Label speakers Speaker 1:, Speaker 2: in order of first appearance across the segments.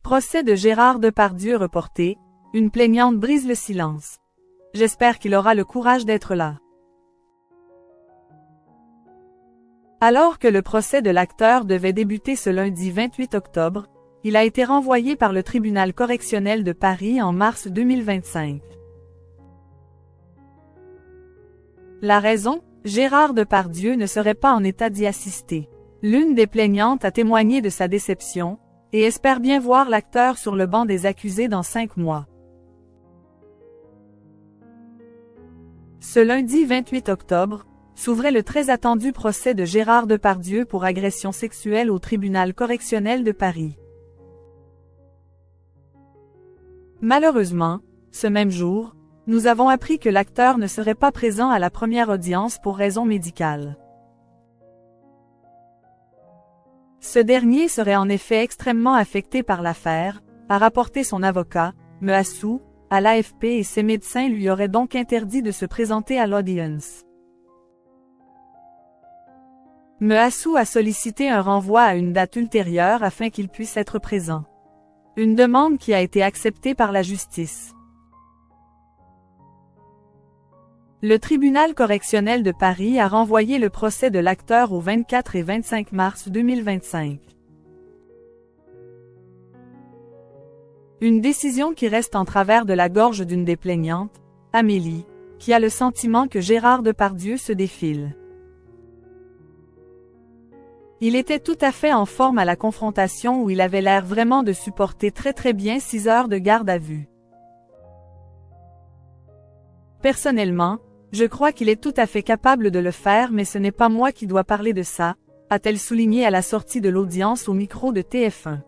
Speaker 1: Procès de Gérard Depardieu reporté, une plaignante brise le silence. J'espère qu'il aura le courage d'être là. Alors que le procès de l'acteur devait débuter ce lundi 28 octobre, il a été renvoyé par le tribunal correctionnel de Paris en mars 2025. La raison, Gérard Depardieu ne serait pas en état d'y assister. L'une des plaignantes a témoigné de sa déception, et espère bien voir l'acteur sur le banc des accusés dans 5 mois. Ce lundi 28 octobre, s'ouvrait le très attendu procès de Gérard Depardieu pour agression sexuelle au tribunal correctionnel de Paris. Malheureusement, ce même jour, nous avons appris que l'acteur ne serait pas présent à la première audience pour raisons médicales. Ce dernier serait en effet extrêmement affecté par l'affaire, a rapporté son avocat, M. Assou, à l'AFP et ses médecins lui auraient donc interdit de se présenter à l'audience. M. Assou a sollicité un renvoi à une date ultérieure afin qu'il puisse être présent. Une demande qui a été acceptée par la justice. Le tribunal correctionnel de Paris a renvoyé le procès de l'acteur au 24 et 25 mars 2025. Une décision qui reste en travers de la gorge d'une des plaignantes, Amélie, qui a le sentiment que Gérard Depardieu se défile. Il était tout à fait en forme à la confrontation où il avait l'air vraiment de supporter très bien 6 heures de garde à vue. Personnellement, je crois qu'il est tout à fait capable de le faire mais ce n'est pas moi qui dois parler de ça, a-t-elle souligné à la sortie de l'audience au micro de TF1.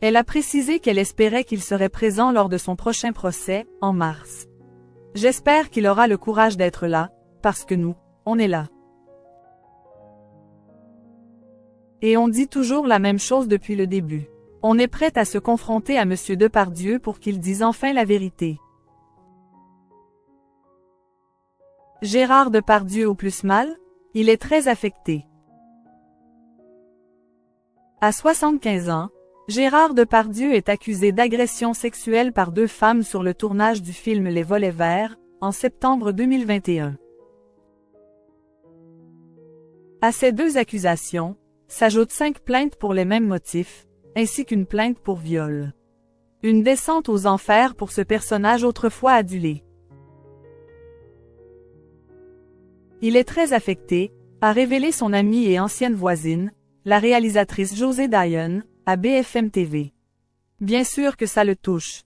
Speaker 1: Elle a précisé qu'elle espérait qu'il serait présent lors de son prochain procès, en mars. J'espère qu'il aura le courage d'être là, parce que nous, on est là. Et on dit toujours la même chose depuis le début. On est prêt à se confronter à M. Depardieu pour qu'il dise enfin la vérité. Gérard Depardieu au plus mal, il est très affecté. À 75 ans, Gérard Depardieu est accusé d'agression sexuelle par 2 femmes sur le tournage du film Les Volets Verts, en septembre 2021. À ces 2 accusations, s'ajoutent 5 plaintes pour les mêmes motifs, ainsi qu'une plainte pour viol. Une descente aux enfers pour ce personnage autrefois adulé. Il est très affecté, a révélé son amie et ancienne voisine, la réalisatrice José Dayan, à BFM TV. Bien sûr que ça le touche.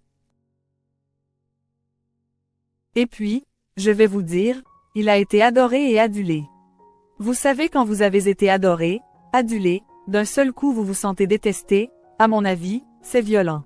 Speaker 1: Et puis, je vais vous dire, il a été adoré et adulé. Vous savez quand vous avez été adoré, adulé, d'un seul coup vous vous sentez détesté, à mon avis, c'est violent.